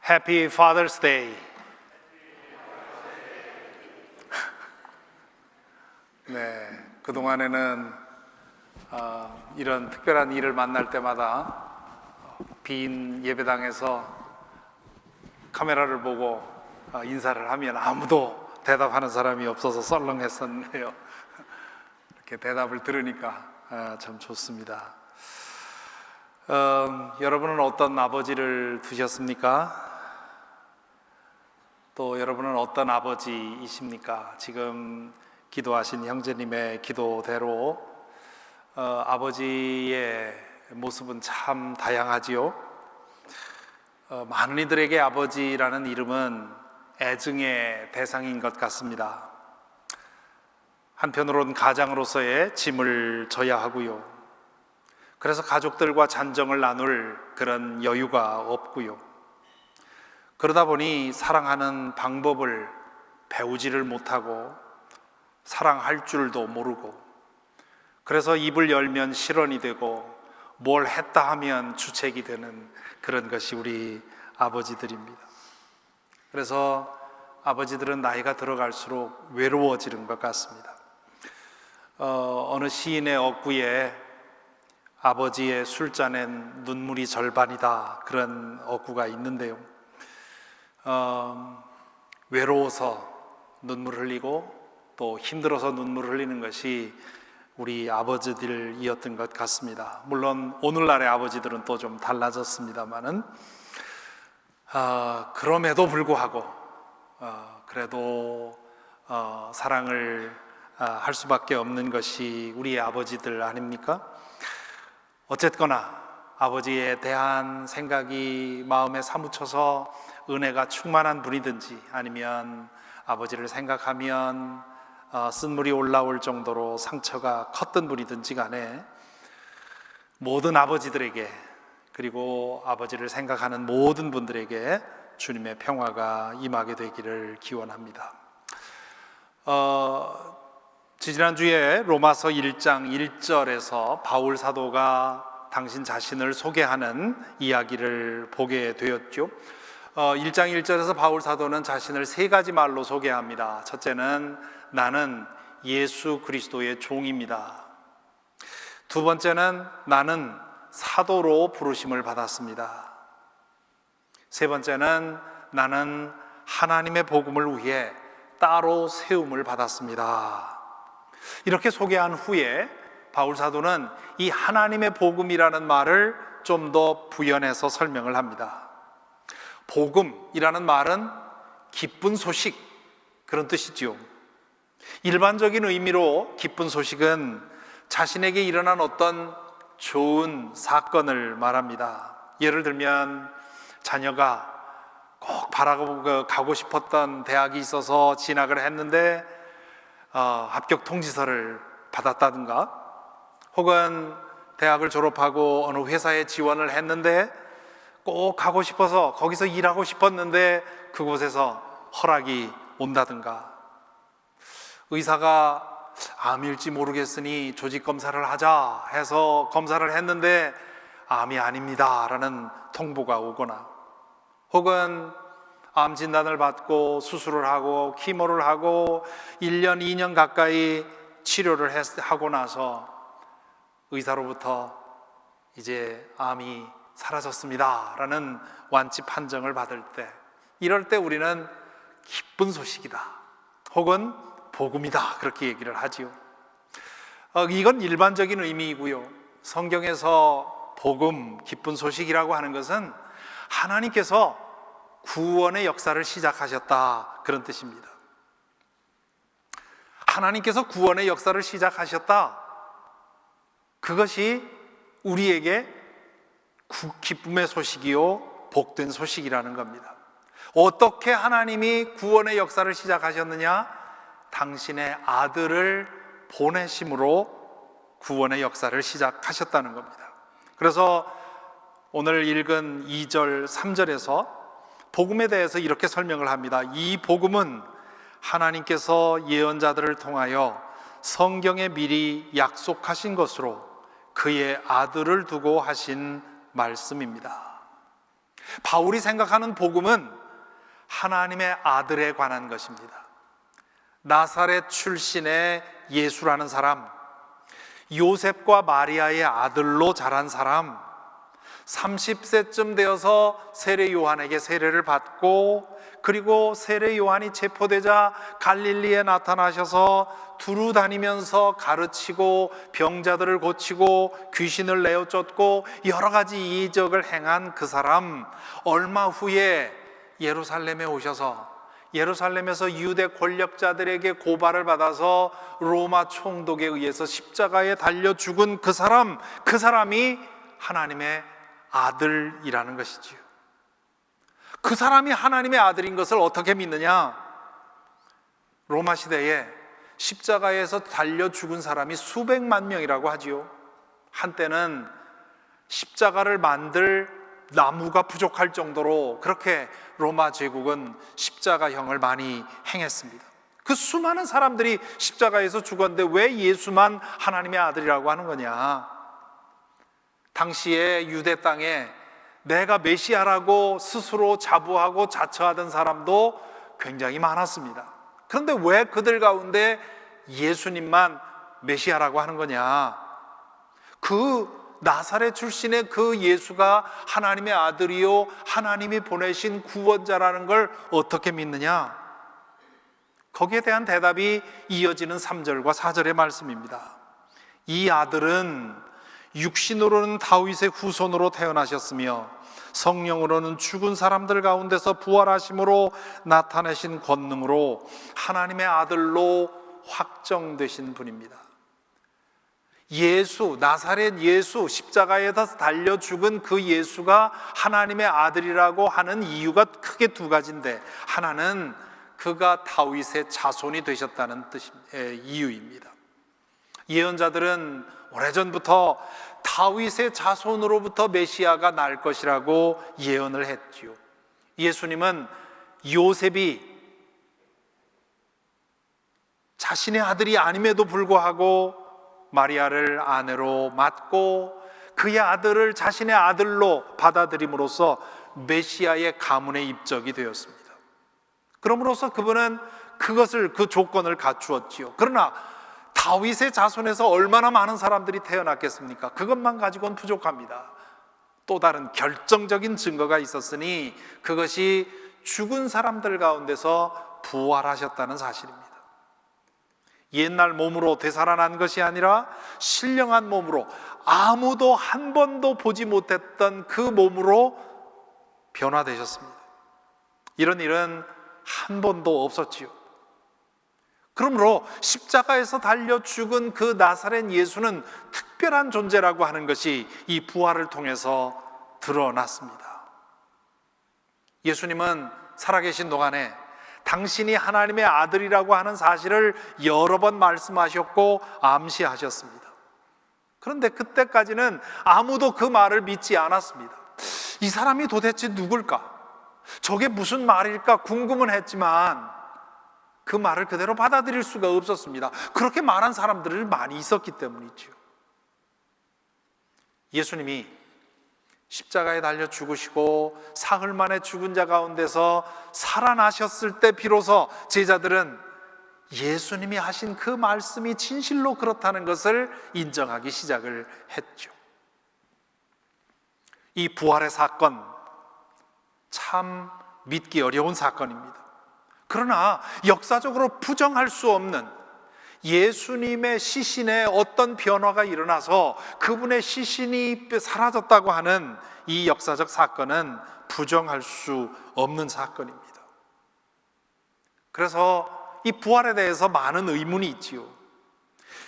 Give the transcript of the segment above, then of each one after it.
Happy Father's Day. 네, 그동안에는 이런 특별한 일을 만날 때마다 빈 예배당에서 카메라를 보고 인사를 하면 아무도 대답하는 사람이 없어서 썰렁했었는데요. 이렇게 대답을 들으니까 참 좋습니다. 여러분은 어떤 아버지를 두셨습니까? 또 여러분은 어떤 아버지이십니까? 지금 기도하신 형제님의 기도대로 아버지의 모습은 참 다양하지요. 많은 이들에게 아버지라는 이름은 애증의 대상인 것 같습니다. 한편으로는 가장으로서의 짐을 져야 하고요. 그래서 가족들과 잔정을 나눌 그런 여유가 없고요. 그러다 보니 사랑하는 방법을 배우지를 못하고 사랑할 줄도 모르고, 그래서 입을 열면 실언이 되고 뭘 했다 하면 주책이 되는 그런 것이 우리 아버지들입니다. 그래서 아버지들은 나이가 들어갈수록 외로워지는 것 같습니다. 어느 시인의 어구에 아버지의 술잔엔 눈물이 절반이다, 그런 어구가 있는데요. 외로워서 눈물 흘리고 또 힘들어서 눈물 흘리는 것이 우리 아버지들이었던 것 같습니다. 물론 오늘날의 아버지들은 또 좀 달라졌습니다만은 그럼에도 불구하고 그래도 사랑을 할 수밖에 없는 것이 우리 아버지들 아닙니까? 어쨌거나 아버지에 대한 생각이 마음에 사무쳐서 은혜가 충만한 분이든지, 아니면 아버지를 생각하면 쓴물이 올라올 정도로 상처가 컸던 분이든지 간에 모든 아버지들에게, 그리고 아버지를 생각하는 모든 분들에게 주님의 평화가 임하게 되기를 기원합니다. 지난주에 로마서 1장 1절에서 바울 사도가 당신 자신을 소개하는 이야기를 보게 되었죠. 1장 1절에서 바울 사도는 자신을 세 가지 말로 소개합니다. 첫째는 나는 예수 그리스도의 종입니다. 두 번째는 나는 사도로 부르심을 받았습니다. 세 번째는 나는 하나님의 복음을 위해 따로 세움을 받았습니다. 이렇게 소개한 후에 바울 사도는 이 하나님의 복음이라는 말을 좀 더 부연해서 설명을 합니다. 복음이라는 말은 기쁜 소식, 그런 뜻이죠. 일반적인 의미로 기쁜 소식은 자신에게 일어난 어떤 좋은 사건을 말합니다. 예를 들면 자녀가 꼭 가고 싶었던 대학이 있어서 진학을 했는데 합격 통지서를 받았다든가, 혹은 대학을 졸업하고 어느 회사에 지원을 했는데 꼭 가고 싶어서 거기서 일하고 싶었는데 그곳에서 허락이 온다든가, 의사가 암일지 모르겠으니 조직 검사를 하자 해서 검사를 했는데 암이 아닙니다 라는 통보가 오거나, 혹은 암 진단을 받고 수술을 하고 키모를 하고 1년 2년 가까이 치료를 하고 나서 의사로부터 이제 암이 사라졌습니다 라는 완치 판정을 받을 때, 이럴 때 우리는 기쁜 소식이다, 혹은 복음이다, 그렇게 얘기를 하지요. 이건 일반적인 의미이고요. 성경에서 복음, 기쁜 소식이라고 하는 것은 하나님께서 구원의 역사를 시작하셨다, 그런 뜻입니다. 하나님께서 구원의 역사를 시작하셨다, 그것이 우리에게 기쁨의 소식이요 복된 소식이라는 겁니다. 어떻게 하나님이 구원의 역사를 시작하셨느냐? 당신의 아들을 보내심으로 구원의 역사를 시작하셨다는 겁니다. 그래서 오늘 읽은 2절, 3절에서 복음에 대해서 이렇게 설명을 합니다. 이 복음은 하나님께서 예언자들을 통하여 성경에 미리 약속하신 것으로 그의 아들을 두고 하신 말씀입니다. 바울이 생각하는 복음은 하나님의 아들에 관한 것입니다. 나사렛 출신의 예수라는 사람, 요셉과 마리아의 아들로 자란 사람, 30세쯤 되어서 세례 요한에게 세례를 받고, 그리고 세례 요한이 체포되자 갈릴리에 나타나셔서 두루 다니면서 가르치고 병자들을 고치고 귀신을 내어 쫓고 여러 가지 이적을 행한 그 사람, 얼마 후에 예루살렘에 오셔서 예루살렘에서 유대 권력자들에게 고발을 받아서 로마 총독에 의해서 십자가에 달려 죽은 그 사람이 하나님의 아들이라는 것이지요. 그 사람이 하나님의 아들인 것을 어떻게 믿느냐? 로마 시대에 십자가에서 달려 죽은 사람이 수백만 명이라고 하지요. 한때는 십자가를 만들 나무가 부족할 정도로 그렇게 로마 제국은 십자가형을 많이 행했습니다. 그 수많은 사람들이 십자가에서 죽었는데 왜 예수만 하나님의 아들이라고 하는 거냐? 당시에 유대 땅에 내가 메시아라고 스스로 자부하고 자처하던 사람도 굉장히 많았습니다. 그런데 왜 그들 가운데 예수님만 메시아라고 하는 거냐? 그 나사렛 출신의 그 예수가 하나님의 아들이요 하나님이 보내신 구원자라는 걸 어떻게 믿느냐? 거기에 대한 대답이 이어지는 3절과 4절의 말씀입니다. 이 아들은 육신으로는 다윗의 후손으로 태어나셨으며 성령으로는 죽은 사람들 가운데서 부활하심으로 나타내신 권능으로 하나님의 아들로 확정되신 분입니다. 예수, 나사렛 예수, 십자가에서 달려 죽은 그 예수가 하나님의 아들이라고 하는 이유가 크게 두 가지인데, 하나는 그가 다윗의 자손이 되셨다는 이유입니다. 예언자들은 오래전부터 다윗의 자손으로부터 메시아가 날 것이라고 예언을 했지요. 예수님은 요셉이 자신의 아들이 아님에도 불구하고 마리아를 아내로 맡고 그의 아들을 자신의 아들로 받아들임으로써 메시아의 가문에 입적이 되었습니다. 그럼으로써 그분은 그 조건을 갖추었지요. 그러나 다윗의 자손에서 얼마나 많은 사람들이 태어났겠습니까? 그것만 가지고는 부족합니다. 또 다른 결정적인 증거가 있었으니 그것이 죽은 사람들 가운데서 부활하셨다는 사실입니다. 옛날 몸으로 되살아난 것이 아니라 신령한 몸으로, 아무도 한 번도 보지 못했던 그 몸으로 변화되셨습니다. 이런 일은 한 번도 없었지요. 그러므로 십자가에서 달려 죽은 그 나사렛 예수는 특별한 존재라고 하는 것이 이 부활을 통해서 드러났습니다. 예수님은 살아계신 동안에 당신이 하나님의 아들이라고 하는 사실을 여러 번 말씀하셨고 암시하셨습니다. 그런데 그때까지는 아무도 그 말을 믿지 않았습니다. 이 사람이 도대체 누굴까? 저게 무슨 말일까 궁금은 했지만 그 말을 그대로 받아들일 수가 없었습니다. 그렇게 말한 사람들이 많이 있었기 때문이죠. 예수님이 십자가에 달려 죽으시고 사흘 만에 죽은 자 가운데서 살아나셨을 때 비로소 제자들은 예수님이 하신 그 말씀이 진실로 그렇다는 것을 인정하기 시작을 했죠. 이 부활의 사건, 참 믿기 어려운 사건입니다. 그러나 역사적으로 부정할 수 없는 예수님의 시신에 어떤 변화가 일어나서 그분의 시신이 사라졌다고 하는 이 역사적 사건은 부정할 수 없는 사건입니다. 그래서 이 부활에 대해서 많은 의문이 있지요.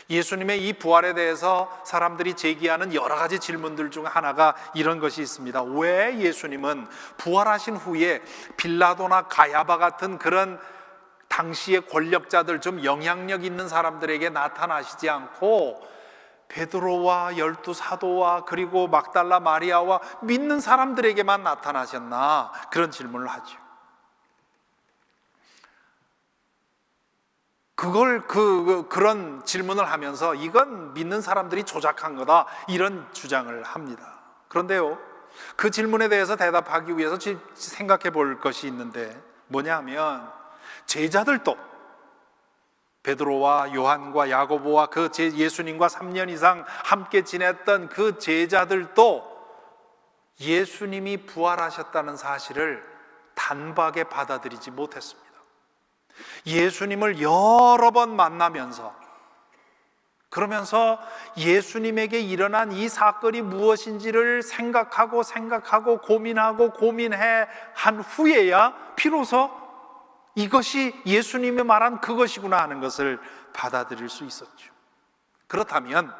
예수님의 이 부활에 대해서 사람들이 제기하는 여러 가지 질문들 중 하나가 이런 것이 있습니다. 왜 예수님은 부활하신 후에 빌라도나 가야바 같은 그런 당시의 권력자들, 좀 영향력 있는 사람들에게 나타나시지 않고 베드로와 12 사도와 그리고 막달라 마리아와 믿는 사람들에게만 나타나셨나? 그런 질문을 하죠. 그런 질문을 하면서 이건 믿는 사람들이 조작한 거다, 이런 주장을 합니다. 그런데요, 그 질문에 대해서 대답하기 위해서 생각해 볼 것이 있는데, 뭐냐 하면 제자들도, 베드로와 요한과 야고보와 그 예수님과 3년 이상 함께 지냈던 그 제자들도 예수님이 부활하셨다는 사실을 단박에 받아들이지 못했습니다. 예수님을 여러 번 만나면서, 그러면서 예수님에게 일어난 이 사건이 무엇인지를 생각하고 고민해 한 후에야 비로소 이것이 예수님이 말한 그것이구나 하는 것을 받아들일 수 있었죠. 그렇다면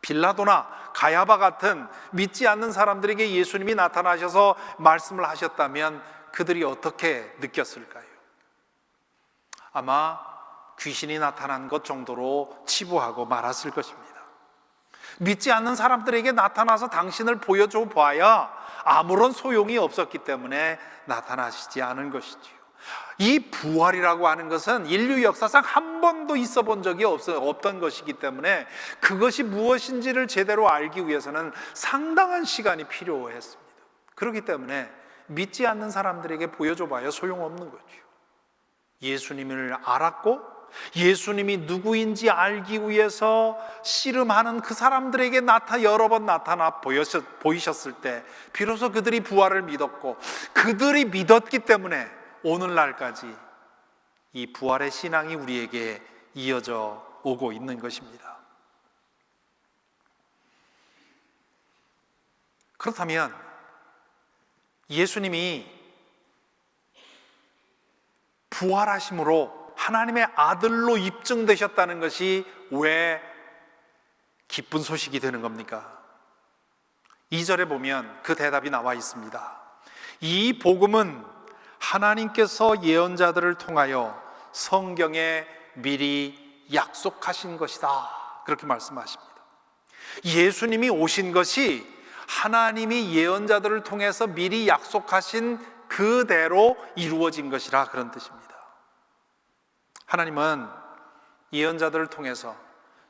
빌라도나 가야바 같은 믿지 않는 사람들에게 예수님이 나타나셔서 말씀을 하셨다면 그들이 어떻게 느꼈을까요? 아마 귀신이 나타난 것 정도로 치부하고 말았을 것입니다. 믿지 않는 사람들에게 나타나서 당신을 보여줘 봐야 아무런 소용이 없었기 때문에 나타나시지 않은 것이지요. 이 부활이라고 하는 것은 인류 역사상 한 번도 있어 본 적이 없던 것이기 때문에 그것이 무엇인지를 제대로 알기 위해서는 상당한 시간이 필요했습니다. 그렇기 때문에 믿지 않는 사람들에게 보여줘 봐야 소용없는 거죠. 예수님을 알았고 예수님이 누구인지 알기 위해서 씨름하는 그 사람들에게 여러 번 나타나 보이셨을 때 비로소 그들이 부활을 믿었고, 그들이 믿었기 때문에 오늘날까지 이 부활의 신앙이 우리에게 이어져 오고 있는 것입니다. 그렇다면 예수님이 부활하심으로 하나님의 아들로 입증되셨다는 것이 왜 기쁜 소식이 되는 겁니까? 2절에 보면 그 대답이 나와 있습니다. 이 복음은 하나님께서 예언자들을 통하여 성경에 미리 약속하신 것이다, 그렇게 말씀하십니다. 예수님이 오신 것이 하나님이 예언자들을 통해서 미리 약속하신 그대로 이루어진 것이라, 그런 뜻입니다. 하나님은 예언자들을 통해서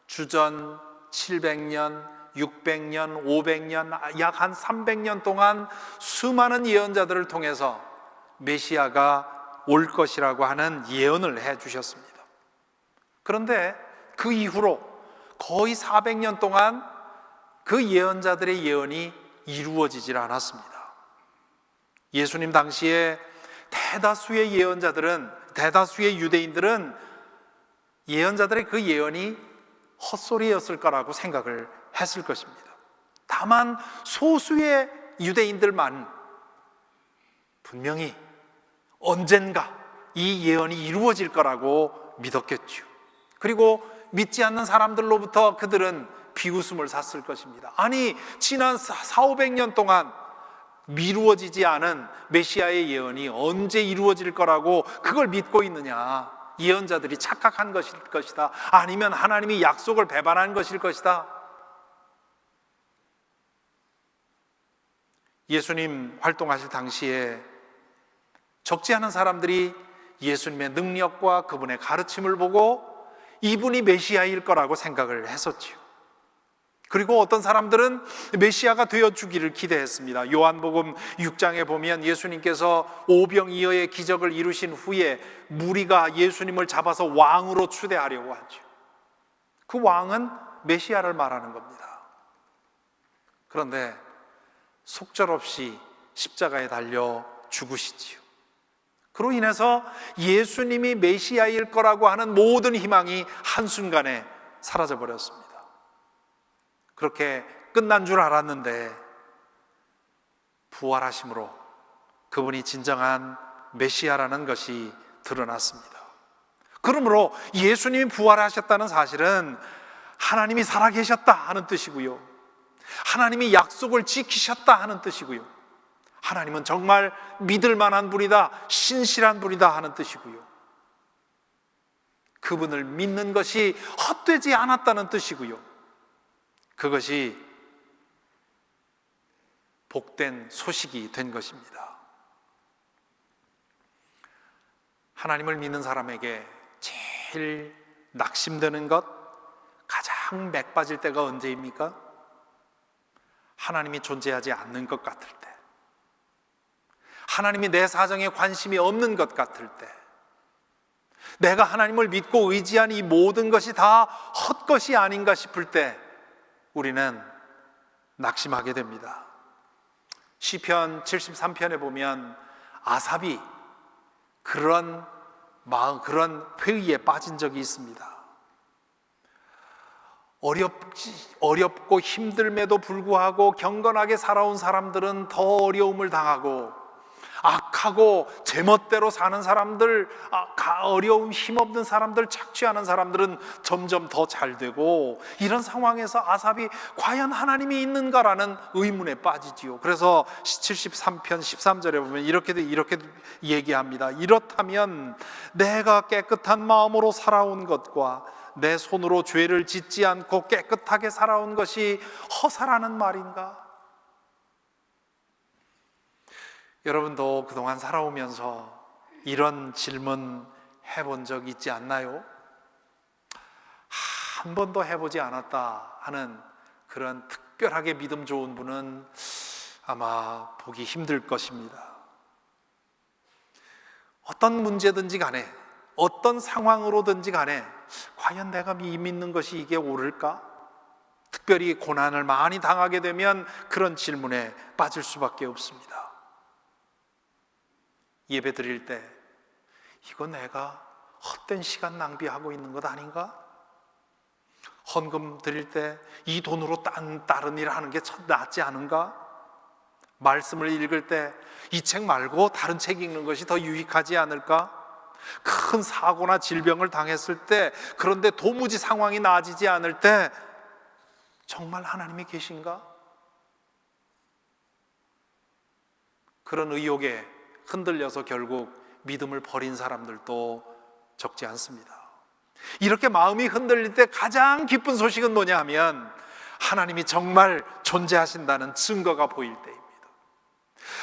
주전 700년, 600년, 500년, 약 한 300년 동안 수많은 예언자들을 통해서 메시아가 올 것이라고 하는 예언을 해 주셨습니다. 그런데 그 이후로 거의 400년 동안 그 예언자들의 예언이 이루어지질 않았습니다. 예수님 당시에 대다수의 유대인들은 예언자들의 그 예언이 헛소리였을 거라고 생각을 했을 것입니다. 다만 소수의 유대인들만 분명히 언젠가 이 예언이 이루어질 거라고 믿었겠죠. 그리고 믿지 않는 사람들로부터 그들은 비웃음을 샀을 것입니다. 아니, 지난 400~500년 동안 미루어지지 않은 메시아의 예언이 언제 이루어질 거라고 그걸 믿고 있느냐? 예언자들이 착각한 것일 것이다, 아니면 하나님이 약속을 배반한 것일 것이다. 예수님 활동하실 당시에 적지 않은 사람들이 예수님의 능력과 그분의 가르침을 보고 이분이 메시아일 거라고 생각을 했었지요. 그리고 어떤 사람들은 메시아가 되어주기를 기대했습니다. 요한복음 6장에 보면 예수님께서 오병이어의 기적을 이루신 후에 무리가 예수님을 잡아서 왕으로 추대하려고 하죠. 그 왕은 메시아를 말하는 겁니다. 그런데 속절없이 십자가에 달려 죽으시지요. 그로 인해서 예수님이 메시아일 거라고 하는 모든 희망이 한순간에 사라져 버렸습니다. 그렇게 끝난 줄 알았는데 부활하심으로 그분이 진정한 메시아라는 것이 드러났습니다. 그러므로 예수님이 부활하셨다는 사실은 하나님이 살아계셨다 하는 뜻이고요, 하나님이 약속을 지키셨다 하는 뜻이고요, 하나님은 정말 믿을 만한 분이다, 신실한 분이다 하는 뜻이고요, 그분을 믿는 것이 헛되지 않았다는 뜻이고요, 그것이 복된 소식이 된 것입니다. 하나님을 믿는 사람에게 제일 낙심되는 것, 가장 맥 빠질 때가 언제입니까? 하나님이 존재하지 않는 것 같을 때, 하나님이 내 사정에 관심이 없는 것 같을 때, 내가 하나님을 믿고 의지한 이 모든 것이 다 헛것이 아닌가 싶을 때 우리는 낙심하게 됩니다. 시편 73편에 보면 아삽이 그런 회의에 빠진 적이 있습니다. 어렵고 힘듦에도 불구하고 경건하게 살아온 사람들은 더 어려움을 당하고, 악하고 제멋대로 사는 사람들, 어려움 힘없는 사람들, 착취하는 사람들은 점점 더 잘 되고, 이런 상황에서 아삽이 과연 하나님이 있는가라는 의문에 빠지지요. 그래서 73편 13절에 보면 이렇게 얘기합니다. 이렇다면 내가 깨끗한 마음으로 살아온 것과 내 손으로 죄를 짓지 않고 깨끗하게 살아온 것이 허사라는 말인가? 여러분도 그동안 살아오면서 이런 질문 해본 적 있지 않나요? 한 번도 해보지 않았다 하는 그런 특별하게 믿음 좋은 분은 아마 보기 힘들 것입니다. 어떤 문제든지 간에, 어떤 상황으로든지 간에 과연 내가 믿는 것이 이게 옳을까? 특별히 고난을 많이 당하게 되면 그런 질문에 빠질 수밖에 없습니다. 예배 드릴 때 이거 내가 헛된 시간 낭비하고 있는 것 아닌가? 헌금 드릴 때 이 돈으로 다른 일을 하는 게 낫지 않은가? 말씀을 읽을 때 이 책 말고 다른 책 읽는 것이 더 유익하지 않을까? 큰 사고나 질병을 당했을 때, 그런데 도무지 상황이 나아지지 않을 때 정말 하나님이 계신가? 그런 의혹에 흔들려서 결국 믿음을 버린 사람들도 적지 않습니다. 이렇게 마음이 흔들릴 때 가장 기쁜 소식은 뭐냐 하면 하나님이 정말 존재하신다는 증거가 보일 때입니다.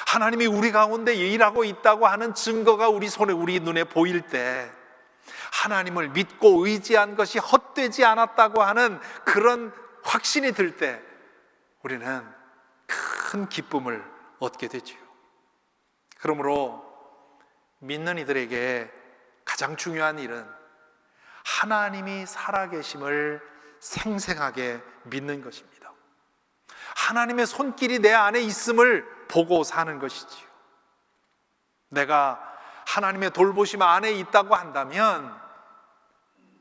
하나님이 우리 가운데 일하고 있다고 하는 증거가 우리 눈에 보일 때, 하나님을 믿고 의지한 것이 헛되지 않았다고 하는 그런 확신이 들 때 우리는 큰 기쁨을 얻게 되죠. 그러므로 믿는 이들에게 가장 중요한 일은 하나님이 살아계심을 생생하게 믿는 것입니다. 하나님의 손길이 내 안에 있음을 보고 사는 것이지요. 내가 하나님의 돌보심 안에 있다고 한다면,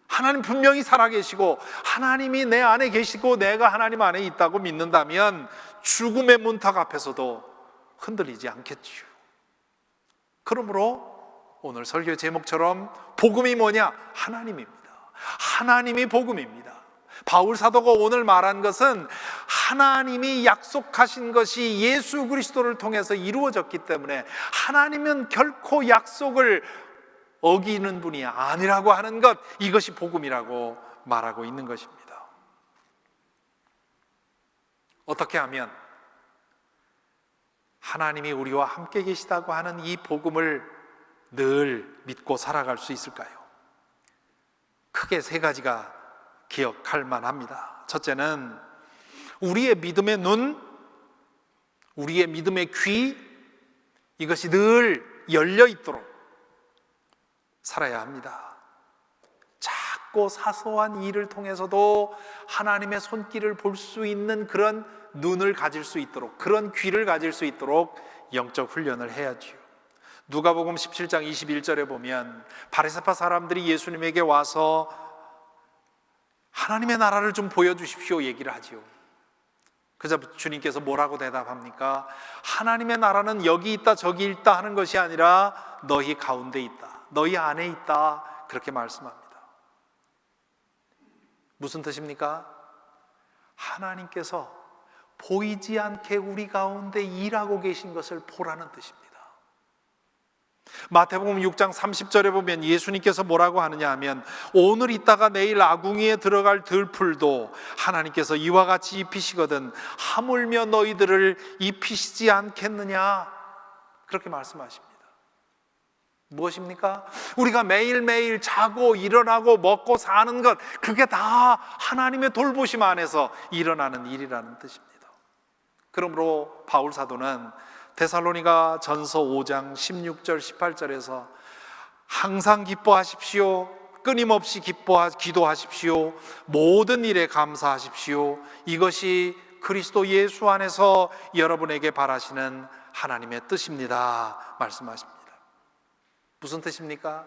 하나님 분명히 살아계시고 하나님이 내 안에 계시고 내가 하나님 안에 있다고 믿는다면 죽음의 문턱 앞에서도 흔들리지 않겠지요. 그러므로 오늘 설교 제목처럼 복음이 뭐냐? 하나님입니다. 하나님이 복음입니다. 바울 사도가 오늘 말한 것은 하나님이 약속하신 것이 예수 그리스도를 통해서 이루어졌기 때문에 하나님은 결코 약속을 어기는 분이 아니라고 하는 것, 이것이 복음이라고 말하고 있는 것입니다. 어떻게 하면 하나님이 우리와 함께 계시다고 하는 이 복음을 늘 믿고 살아갈 수 있을까요? 크게 세 가지가 기억할 만합니다. 첫째는 우리의 믿음의 눈, 우리의 믿음의 귀, 이것이 늘 열려 있도록 살아야 합니다. 작고 사소한 일을 통해서도 하나님의 손길을 볼 수 있는 그런 눈을 가질 수 있도록, 그런 귀를 가질 수 있도록 영적 훈련을 해야지요. 누가복음 17장 21절에 보면 바리새파 사람들이 예수님에게 와서 하나님의 나라를 좀 보여주십시오 얘기를 하지요. 그래서 주님께서 뭐라고 대답합니까? 하나님의 나라는 여기 있다 저기 있다 하는 것이 아니라 너희 가운데 있다, 너희 안에 있다, 그렇게 말씀합니다. 무슨 뜻입니까? 하나님께서 보이지 않게 우리 가운데 일하고 계신 것을 보라는 뜻입니다. 마태복음 6장 30절에 보면 예수님께서 뭐라고 하느냐 하면, 오늘 있다가 내일 아궁이에 들어갈 들풀도 하나님께서 이와 같이 입히시거든 하물며 너희들을 입히시지 않겠느냐, 그렇게 말씀하십니다. 무엇입니까? 우리가 매일매일 자고 일어나고 먹고 사는 것, 그게 다 하나님의 돌보심 안에서 일어나는 일이라는 뜻입니다. 그러므로 바울 사도는 데살로니가 전서 5장 16절 18절에서 항상 기뻐하십시오, 끊임없이 기도하십시오, 모든 일에 감사하십시오, 이것이 그리스도 예수 안에서 여러분에게 바라시는 하나님의 뜻입니다 말씀하십니다. 무슨 뜻입니까?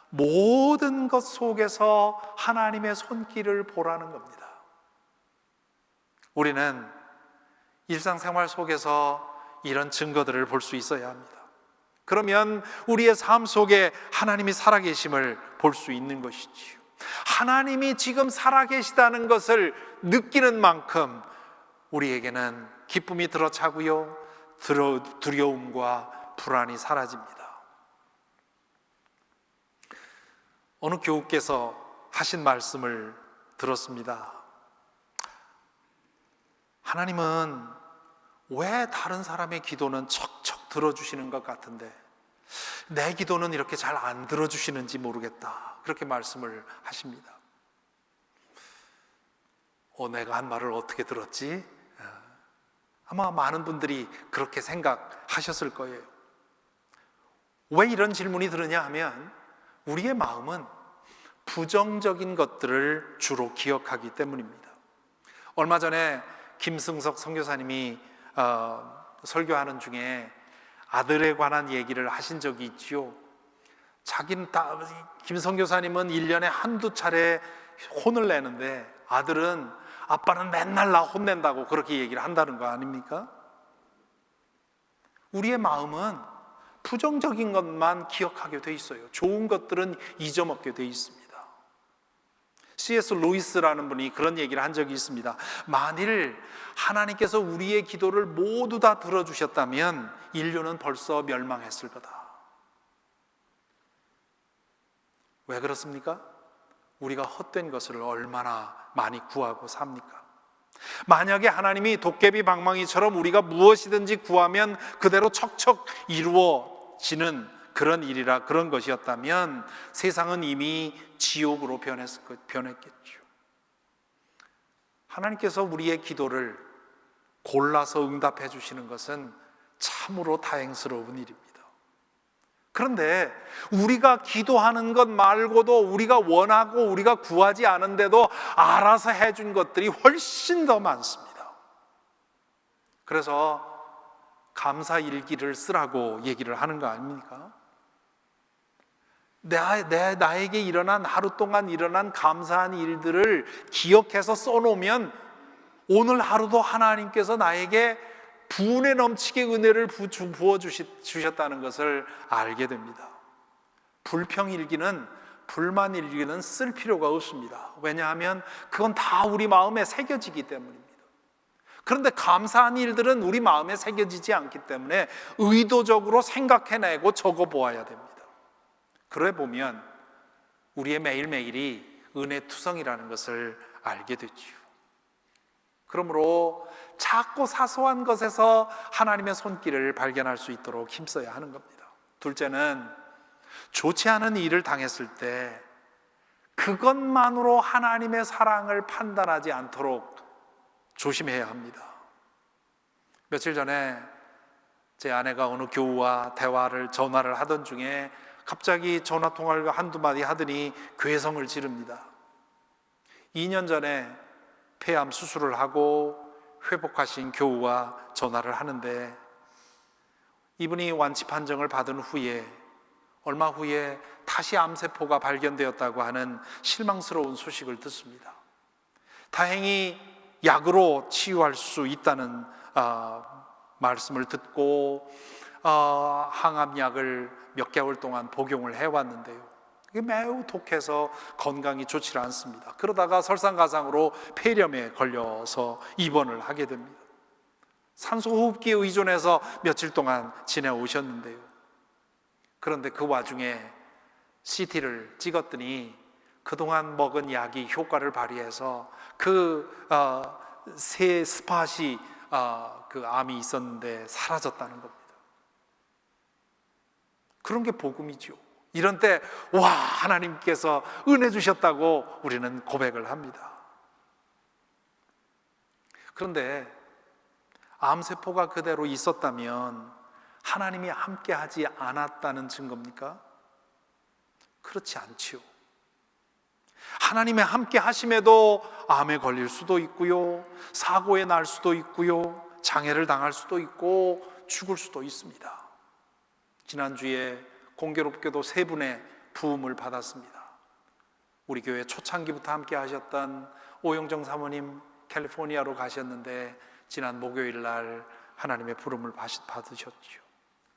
모든 것 속에서 하나님의 손길을 보라는 겁니다. 우리는 일상생활 속에서 이런 증거들을 볼 수 있어야 합니다. 그러면 우리의 삶 속에 하나님이 살아계심을 볼 수 있는 것이지요. 하나님이 지금 살아계시다는 것을 느끼는 만큼 우리에게는 기쁨이 들어차고요, 두려움과 불안이 사라집니다. 어느 교우께서 하신 말씀을 들었습니다. 하나님은 왜 다른 사람의 기도는 척척 들어주시는 것 같은데 내 기도는 이렇게 잘 안 들어주시는지 모르겠다, 그렇게 말씀을 하십니다. 내가 한 말을 어떻게 들었지? 아마 많은 분들이 그렇게 생각하셨을 거예요. 왜 이런 질문이 들으냐 하면 우리의 마음은 부정적인 것들을 주로 기억하기 때문입니다. 얼마 전에 김승석 선교사님이 설교하는 중에 아들에 관한 얘기를 하신 적이 있지요. 김 선교사님은 1년에 한두 차례 혼을 내는데 아들은 아빠는 맨날 나 혼낸다고 그렇게 얘기를 한다는 거 아닙니까? 우리의 마음은 부정적인 것만 기억하게 돼 있어요. 좋은 것들은 잊어먹게 돼 있습니다. C.S. 루이스라는 분이 그런 얘기를 한 적이 있습니다. 만일 하나님께서 우리의 기도를 모두 다 들어주셨다면 인류는 벌써 멸망했을 거다. 왜 그렇습니까? 우리가 헛된 것을 얼마나 많이 구하고 삽니까? 만약에 하나님이 도깨비 방망이처럼 우리가 무엇이든지 구하면 그대로 척척 이루어지는 그런 것이었다면 세상은 이미 지옥으로 변했겠죠. 하나님께서 우리의 기도를 골라서 응답해 주시는 것은 참으로 다행스러운 일입니다. 그런데 우리가 기도하는 것 말고도 우리가 원하고 우리가 구하지 않은데도 알아서 해준 것들이 훨씬 더 많습니다. 그래서 감사 일기를 쓰라고 얘기를 하는 거 아닙니까? 나에게 일어난 하루 동안 일어난 감사한 일들을 기억해서 써놓으면 오늘 하루도 하나님께서 나에게 분에 넘치게 은혜를 부어주셨다는 것을 알게 됩니다. 불평일기는, 불만일기는 쓸 필요가 없습니다. 왜냐하면 그건 다 우리 마음에 새겨지기 때문입니다. 그런데 감사한 일들은 우리 마음에 새겨지지 않기 때문에 의도적으로 생각해내고 적어보아야 됩니다. 그래 보면 우리의 매일매일이 은혜투성이라는 것을 알게 되지요. 그러므로 작고 사소한 것에서 하나님의 손길을 발견할 수 있도록 힘써야 하는 겁니다. 둘째는 좋지 않은 일을 당했을 때 그것만으로 하나님의 사랑을 판단하지 않도록 조심해야 합니다. 며칠 전에 제 아내가 어느 교우와 전화를 하던 중에 갑자기 전화 통화를 한두 마디 하더니 괴성을 지릅니다. 2년 전에 폐암 수술을 하고 회복하신 교우와 전화를 하는데 이분이 완치 판정을 받은 후에 얼마 후에 다시 암세포가 발견되었다고 하는 실망스러운 소식을 듣습니다. 다행히 약으로 치유할 수 있다는 말씀을 듣고 항암약을 몇 개월 동안 복용을 해왔는데요, 이게 매우 독해서 건강이 좋지 않습니다. 그러다가 설상가상으로 폐렴에 걸려서 입원을 하게 됩니다. 산소호흡기에 의존해서 며칠 동안 지내오셨는데요, 그런데 그 와중에 CT를 찍었더니 그동안 먹은 약이 효과를 발휘해서 새 스팟이 그 암이 있었는데 사라졌다는 겁니다. 그런 게 복음이죠. 이런 때 와, 하나님께서 은혜 주셨다고 우리는 고백을 합니다. 그런데 암세포가 그대로 있었다면 하나님이 함께 하지 않았다는 증거입니까? 그렇지 않지요. 하나님의 함께 하심에도 암에 걸릴 수도 있고요, 사고에 날 수도 있고요, 장애를 당할 수도 있고 죽을 수도 있습니다. 지난주에 공교롭게도 세 분의 부음을 받았습니다. 우리 교회 초창기부터 함께 하셨던 오영정 사모님 캘리포니아로 가셨는데 지난 목요일 날 하나님의 부름을 받으셨죠.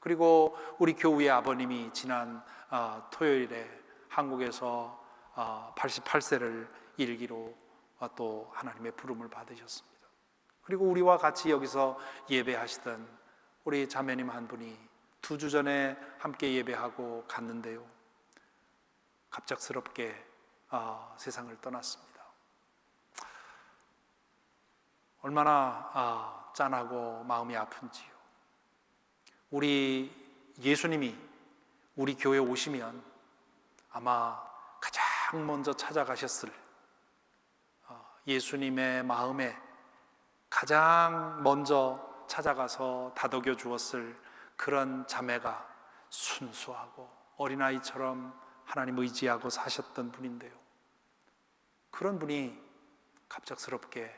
그리고 우리 교우의 아버님이 지난 토요일에 한국에서 88세를 일기로 또 하나님의 부름을 받으셨습니다. 그리고 우리와 같이 여기서 예배하시던 우리 자매님 한 분이 2주 전에 함께 예배하고 갔는데요, 갑작스럽게 세상을 떠났습니다. 얼마나 짠하고 마음이 아픈지요. 우리 예수님이 우리 교회에 오시면 아마 가장 먼저 찾아가셨을, 예수님의 마음에 가장 먼저 찾아가서 다독여 주었을 그런 자매가 순수하고 어린아이처럼 하나님 의지하고 사셨던 분인데요, 그런 분이 갑작스럽게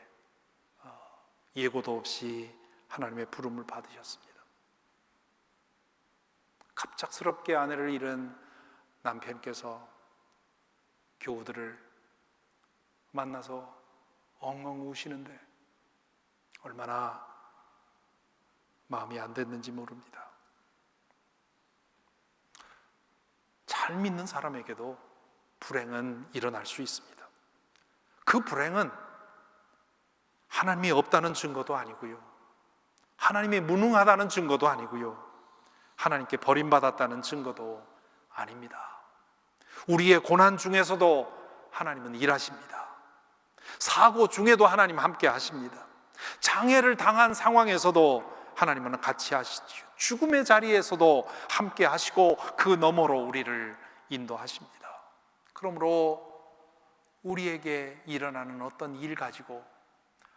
예고도 없이 하나님의 부름을 받으셨습니다. 갑작스럽게 아내를 잃은 남편께서 교우들을 만나서 엉엉 우시는데 얼마나 마음이 안 됐는지 모릅니다. 잘 믿는 사람에게도 불행은 일어날 수 있습니다. 그 불행은 하나님이 없다는 증거도 아니고요, 하나님이 무능하다는 증거도 아니고요, 하나님께 버림받았다는 증거도 아닙니다. 우리의 고난 중에서도 하나님은 일하십니다. 사고 중에도 하나님 함께 하십니다. 장애를 당한 상황에서도 하나님은 같이 하시죠. 죽음의 자리에서도 함께 하시고 그 너머로 우리를 인도하십니다. 그러므로 우리에게 일어나는 어떤 일 가지고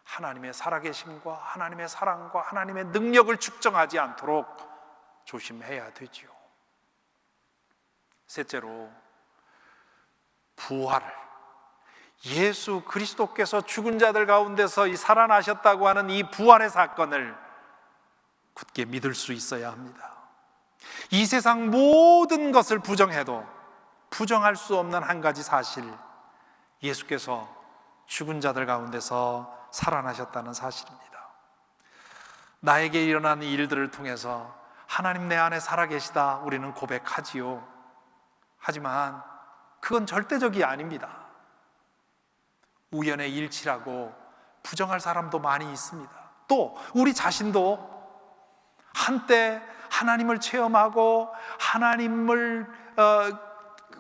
하나님의 살아계심과 하나님의 사랑과 하나님의 능력을 측정하지 않도록 조심해야 되지요. 셋째로, 부활을, 예수 그리스도께서 죽은 자들 가운데서 이 살아나셨다고 하는 이 부활의 사건을 굳게 믿을 수 있어야 합니다. 이 세상 모든 것을 부정해도 부정할 수 없는 한 가지 사실, 예수께서 죽은 자들 가운데서 살아나셨다는 사실입니다. 나에게 일어나는 일들을 통해서 하나님 내 안에 살아계시다 우리는 고백하지요. 하지만 그건 절대적이 아닙니다. 우연의 일치라고 부정할 사람도 많이 있습니다. 또 우리 자신도 한때 하나님을 체험하고 하나님을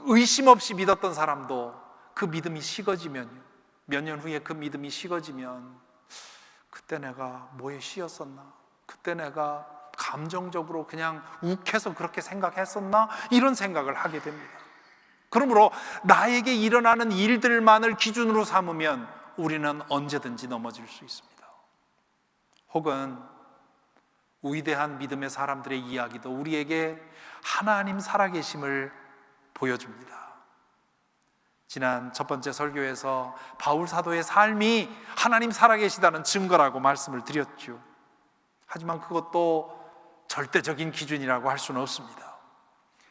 의심 없이 믿었던 사람도 그 믿음이 식어지면, 몇 년 후에 그 믿음이 식어지면 그때 내가 뭐에 씌었었나? 그때 내가 감정적으로 그냥 욱해서 그렇게 생각했었나? 이런 생각을 하게 됩니다. 그러므로 나에게 일어나는 일들만을 기준으로 삼으면 우리는 언제든지 넘어질 수 있습니다. 혹은 위대한 믿음의 사람들의 이야기도 우리에게 하나님 살아계심을 보여줍니다. 지난 첫 번째 설교에서 바울 사도의 삶이 하나님 살아계시다는 증거라고 말씀을 드렸죠. 하지만 그것도 절대적인 기준이라고 할 수는 없습니다.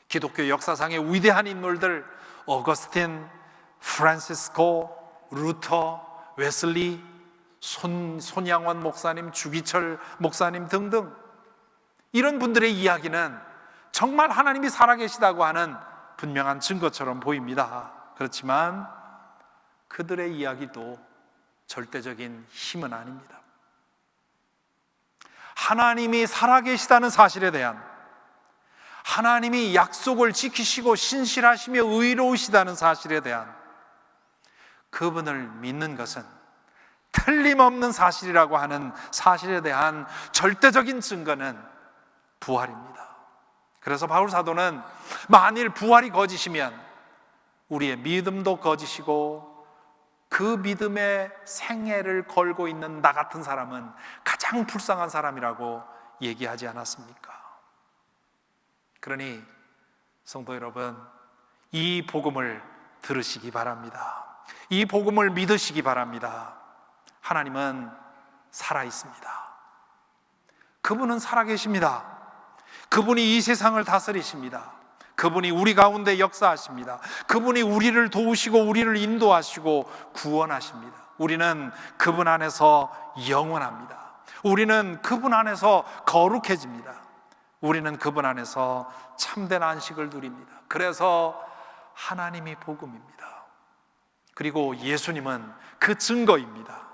기독교 역사상의 위대한 인물들, 어거스틴, 프란시스코, 루터, 웨슬리, 손양원 목사님, 주기철 목사님 등등, 이런 분들의 이야기는 정말 하나님이 살아계시다고 하는 분명한 증거처럼 보입니다. 그렇지만 그들의 이야기도 절대적인 힘은 아닙니다. 하나님이 살아계시다는 사실에 대한, 하나님이 약속을 지키시고 신실하시며 의로우시다는 사실에 대한, 그분을 믿는 것은 틀림없는 사실이라고 하는 사실에 대한 절대적인 증거는 부활입니다. 그래서 바울 사도는 만일 부활이 거짓이면 우리의 믿음도 거짓이고 그 믿음의 생애를 걸고 있는 나 같은 사람은 가장 가장 불쌍한 사람이라고 얘기하지 않았습니까? 그러니 성도 여러분, 이 복음을 들으시기 바랍니다. 이 복음을 믿으시기 바랍니다. 하나님은 살아있습니다. 그분은 살아계십니다. 그분이 이 세상을 다스리십니다. 그분이 우리 가운데 역사하십니다. 그분이 우리를 도우시고 우리를 인도하시고 구원하십니다. 우리는 그분 안에서 영원합니다. 우리는 그분 안에서 거룩해집니다. 우리는 그분 안에서 참된 안식을 누립니다. 그래서 하나님이 복음입니다. 그리고 예수님은 그 증거입니다.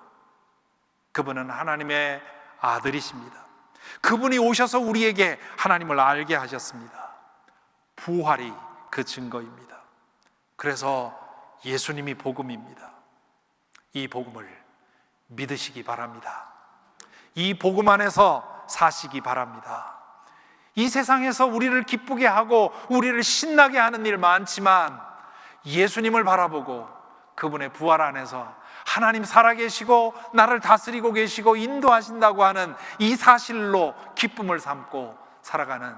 그분은 하나님의 아들이십니다. 그분이 오셔서 우리에게 하나님을 알게 하셨습니다. 부활이 그 증거입니다. 그래서 예수님이 복음입니다. 이 복음을 믿으시기 바랍니다. 이 복음 안에서 사시기 바랍니다. 이 세상에서 우리를 기쁘게 하고 우리를 신나게 하는 일 많지만 예수님을 바라보고 그분의 부활 안에서 하나님 살아계시고 나를 다스리고 계시고 인도하신다고 하는 이 사실로 기쁨을 삼고 살아가는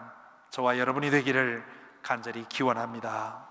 저와 여러분이 되기를 간절히 기원합니다.